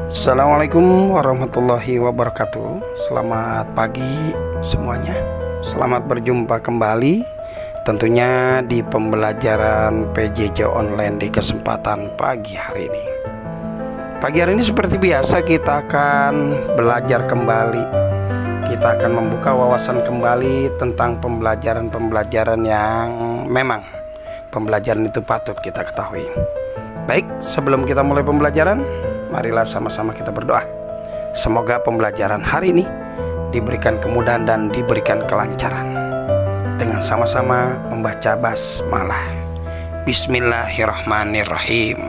Assalamualaikum warahmatullahi wabarakatuh. Selamat pagi semuanya. Selamat berjumpa kembali tentunya di pembelajaran PJJ online di kesempatan pagi hari ini. Pagi hari ini seperti biasa kita akan belajar kembali. Kita akan membuka wawasan kembali tentang pembelajaran yang memang pembelajaran itu patut kita ketahui. Baik, sebelum kita mulai pembelajaran, marilah sama-sama kita berdoa. Semoga pembelajaran hari ini diberikan kemudahan dan diberikan kelancaran. Dengan sama-sama membaca basmalah. Bismillahirrahmanirrahim.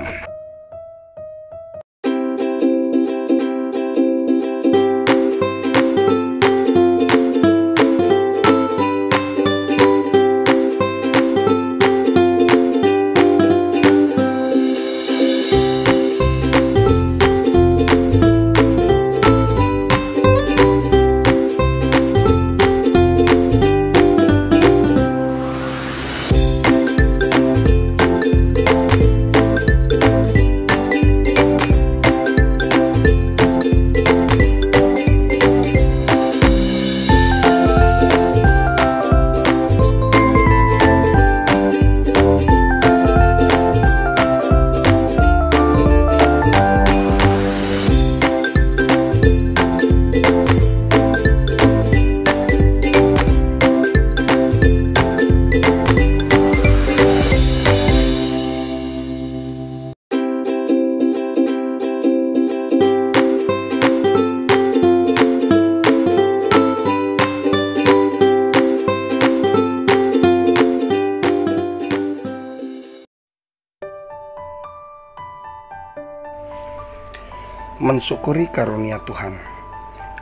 Mensyukuri karunia Tuhan.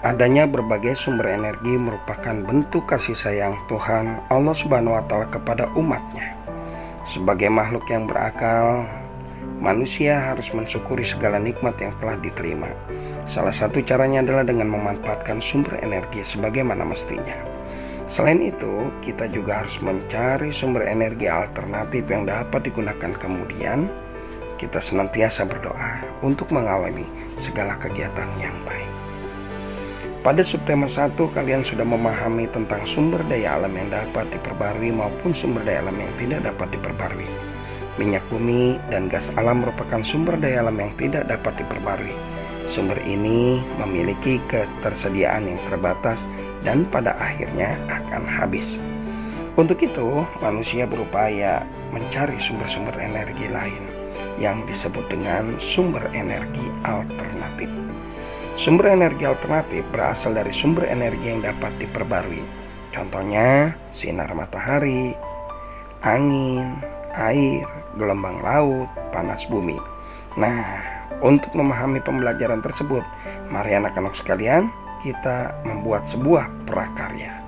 Adanya berbagai sumber energi merupakan bentuk kasih sayang Tuhan Allah Subhanahu wa Ta'ala kepada umatnya. Sebagai makhluk yang berakal, manusia harus mensyukuri segala nikmat yang telah diterima. Salah satu caranya adalah dengan memanfaatkan sumber energi sebagaimana mestinya. Selain itu, kita juga harus mencari sumber energi alternatif yang dapat digunakan kemudian. Kita senantiasa berdoa untuk mengalami segala kegiatan yang baik. Pada subtema 1, kalian sudah memahami tentang sumber daya alam yang dapat diperbarui maupun sumber daya alam yang tidak dapat diperbarui. Minyak bumi dan gas alam merupakan sumber daya alam yang tidak dapat diperbarui. Sumber ini memiliki ketersediaan yang terbatas dan pada akhirnya akan habis. Untuk itu, manusia berupaya mencari sumber-sumber energi lain yang disebut dengan sumber energi alternatif. Sumber energi alternatif berasal dari sumber energi yang dapat diperbarui. Contohnya sinar matahari, angin, air, gelombang laut, panas bumi. Nah, untuk memahami pembelajaran tersebut, mari anak-anak sekalian kita membuat sebuah prakarya.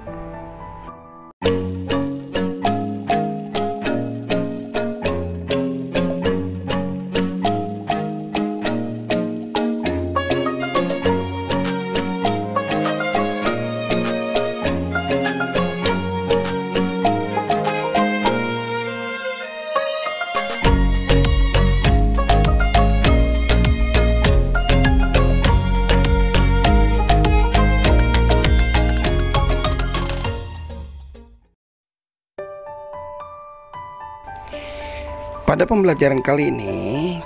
Pada pembelajaran kali ini,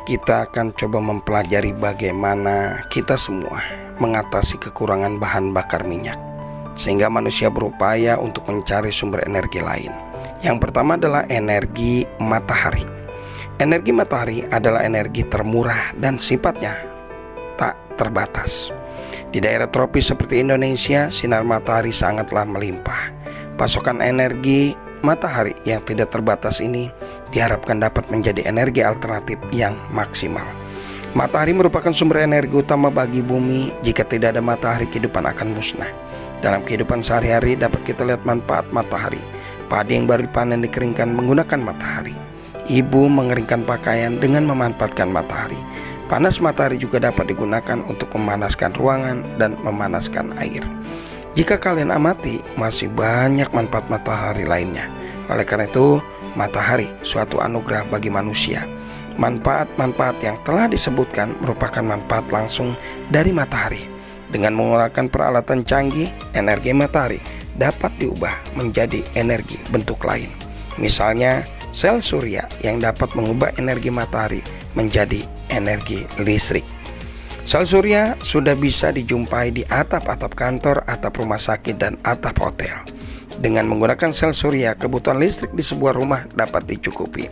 kita akan coba mempelajari bagaimana kita semua mengatasi kekurangan bahan bakar minyak, sehingga manusia berupaya untuk mencari sumber energi lain. Yang pertama adalah energi matahari. Energi matahari adalah energi termurah dan sifatnya tak terbatas. Di daerah tropis seperti Indonesia, sinar matahari sangatlah melimpah. Pasokan energi matahari yang tidak terbatas ini diharapkan dapat menjadi energi alternatif yang maksimal. Matahari merupakan sumber energi utama bagi bumi. Jika tidak ada matahari, kehidupan akan musnah. Dalam kehidupan sehari-hari dapat kita lihat manfaat matahari. Padi yang baru dipanen dikeringkan menggunakan matahari. Ibu mengeringkan pakaian dengan memanfaatkan matahari. Panas matahari juga dapat digunakan untuk memanaskan ruangan dan memanaskan air. Jika kalian amati, masih banyak manfaat matahari lainnya. Oleh karena itu, matahari suatu anugerah bagi manusia. Manfaat-manfaat yang telah disebutkan merupakan manfaat langsung dari matahari. Dengan menggunakan peralatan canggih, energi matahari dapat diubah menjadi energi bentuk lain. Misalnya, sel surya yang dapat mengubah energi matahari menjadi energi listrik. Sel surya sudah bisa dijumpai di atap-atap kantor, atap rumah sakit, dan atap hotel. Dengan menggunakan sel surya, kebutuhan listrik di sebuah rumah dapat dicukupi.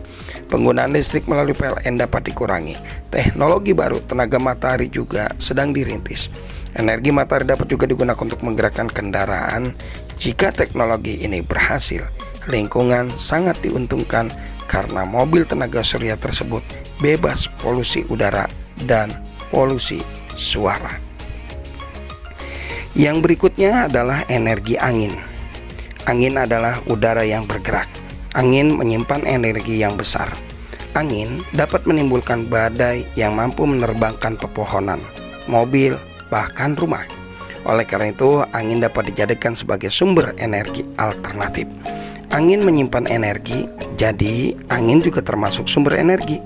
Penggunaan listrik melalui PLN dapat dikurangi. Teknologi baru tenaga matahari juga sedang dirintis. Energi matahari dapat juga digunakan untuk menggerakkan kendaraan. Jika teknologi ini berhasil, lingkungan sangat diuntungkan karena mobil tenaga surya tersebut bebas polusi udara dan polusi suara. Yang berikutnya adalah energi angin. Angin adalah udara yang bergerak. Angin menyimpan energi yang besar. Angin dapat menimbulkan badai yang mampu menerbangkan pepohonan, mobil, bahkan rumah. Oleh karena itu, angin dapat dijadikan sebagai sumber energi alternatif. Angin menyimpan energi, jadi angin juga termasuk sumber energi.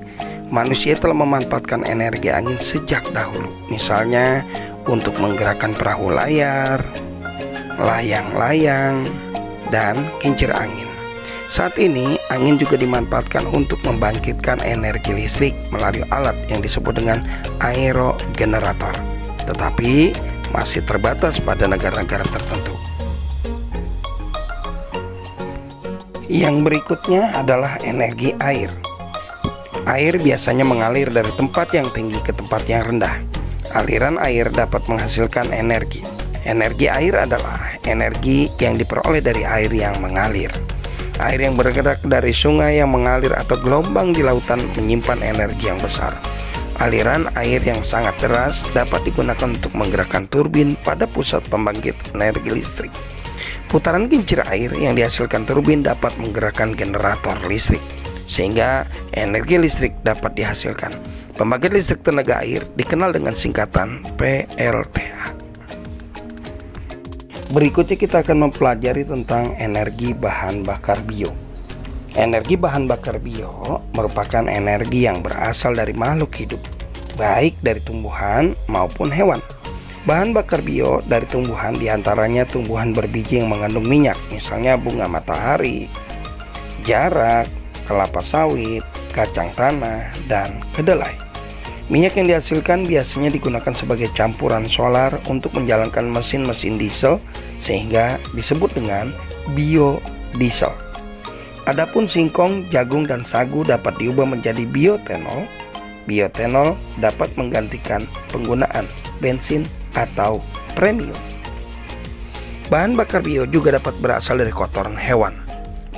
Manusia telah memanfaatkan energi angin sejak dahulu, misalnya untuk menggerakkan perahu layar, layang-layang, dan kincir angin. Saat ini, angin juga dimanfaatkan untuk membangkitkan energi listrik melalui alat yang disebut dengan aerogenerator, tetapi masih terbatas pada negara-negara tertentu. Yang berikutnya adalah energi air. Air biasanya mengalir dari tempat yang tinggi ke tempat yang rendah. Aliran air dapat menghasilkan energi. Energi air adalah energi yang diperoleh dari air yang mengalir. Air yang bergerak dari sungai yang mengalir atau gelombang di lautan menyimpan energi yang besar. Aliran air yang sangat deras dapat digunakan untuk menggerakkan turbin pada pusat pembangkit energi listrik. Putaran kincir air yang dihasilkan turbin dapat menggerakkan generator listrik, sehingga energi listrik dapat dihasilkan. Pembangkit listrik tenaga air dikenal dengan singkatan PLTA. Berikutnya kita akan mempelajari tentang energi bahan bakar bio. Energi bahan bakar bio merupakan energi yang berasal dari makhluk hidup, baik dari tumbuhan maupun hewan. Bahan bakar bio dari tumbuhan diantaranya tumbuhan berbiji yang mengandung minyak, misalnya bunga matahari, jarak, kelapa sawit, kacang tanah, dan kedelai. Minyak yang dihasilkan biasanya digunakan sebagai campuran solar untuk menjalankan mesin-mesin diesel, sehingga disebut dengan biodiesel. Adapun singkong, jagung, dan sagu dapat diubah menjadi bioetanol. Bioetanol dapat menggantikan penggunaan bensin atau premium. Bahan bakar bio juga dapat berasal dari kotoran hewan.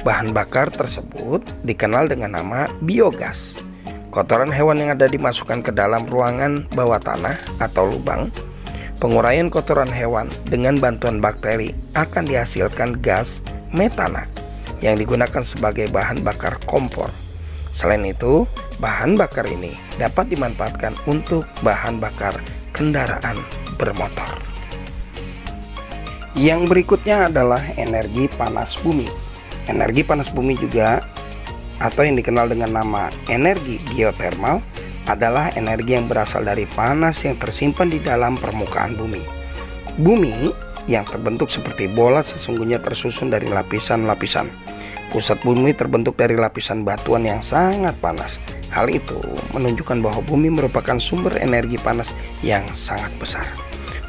Bahan bakar tersebut dikenal dengan nama biogas. Kotoran hewan yang ada dimasukkan ke dalam ruangan bawah tanah atau lubang. Penguraian kotoran hewan dengan bantuan bakteri akan dihasilkan gas metana yang digunakan sebagai bahan bakar kompor. Selain itu, bahan bakar ini dapat dimanfaatkan untuk bahan bakar kendaraan bermotor. Yang berikutnya adalah energi panas bumi. Energi panas bumi juga, atau yang dikenal dengan nama energi geotermal, adalah energi yang berasal dari panas yang tersimpan di dalam permukaan bumi. Bumi yang terbentuk seperti bola sesungguhnya tersusun dari lapisan-lapisan. Pusat bumi terbentuk dari lapisan batuan yang sangat panas. Hal itu menunjukkan bahwa bumi merupakan sumber energi panas yang sangat besar.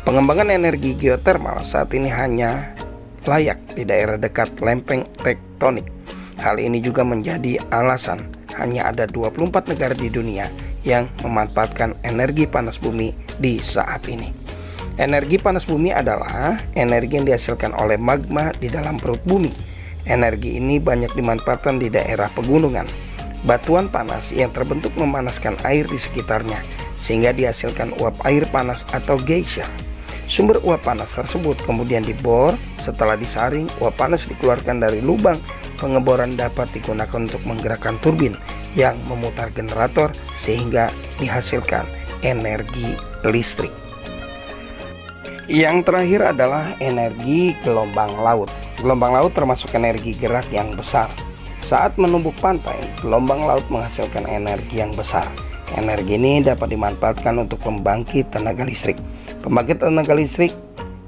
Pengembangan energi geotermal saat ini hanya layak di daerah dekat lempeng tektonik. Hal ini juga menjadi alasan hanya ada 24 negara di dunia yang memanfaatkan energi panas bumi di saat ini. Energi panas bumi adalah energi yang dihasilkan oleh magma di dalam perut bumi. Energi ini banyak dimanfaatkan di daerah pegunungan. Batuan panas yang terbentuk memanaskan air di sekitarnya, sehingga dihasilkan uap air panas atau geisha. Sumber uap panas tersebut kemudian dibor. Setelah disaring, uap panas dikeluarkan dari lubang pengeboran dapat digunakan untuk menggerakkan turbin yang memutar generator sehingga dihasilkan energi listrik. Yang terakhir adalah energi gelombang laut. Gelombang laut termasuk energi gerak yang besar. Saat menumbuk pantai, gelombang laut menghasilkan energi yang besar. Energi ini dapat dimanfaatkan untuk pembangkit tenaga listrik. Pembangkit tenaga listrik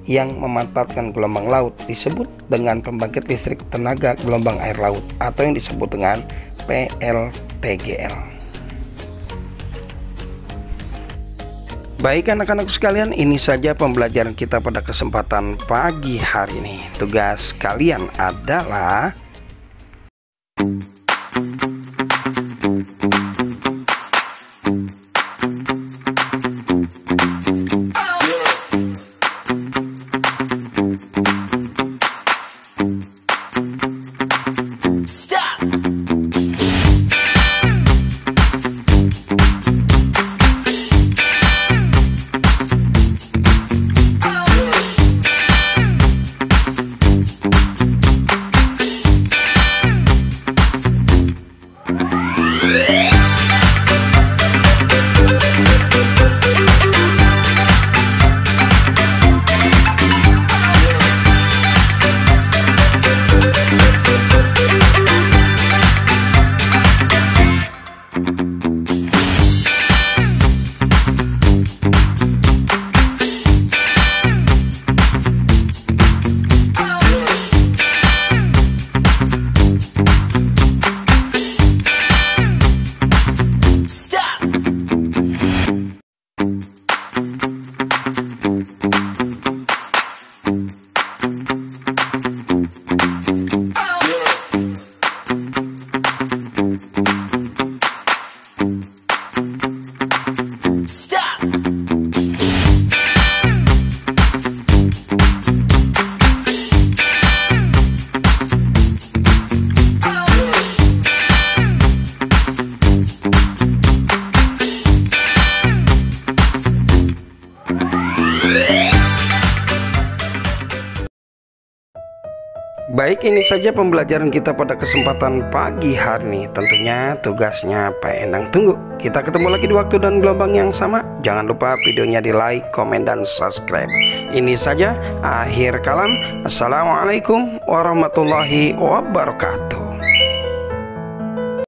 yang memanfaatkan gelombang laut disebut dengan pembangkit listrik tenaga gelombang air laut atau yang disebut dengan PLTGL. Baik anak-anak sekalian, ini saja pembelajaran kita pada kesempatan pagi hari ini. Tugas kalian adalah baik, ini saja pembelajaran kita pada kesempatan pagi hari ini. Tentunya tugasnya Pak Endang tunggu. Kita ketemu lagi di waktu dan gelombang yang sama. Jangan lupa videonya di like, komen, dan subscribe. Ini saja akhir kalam. Assalamualaikum warahmatullahi wabarakatuh.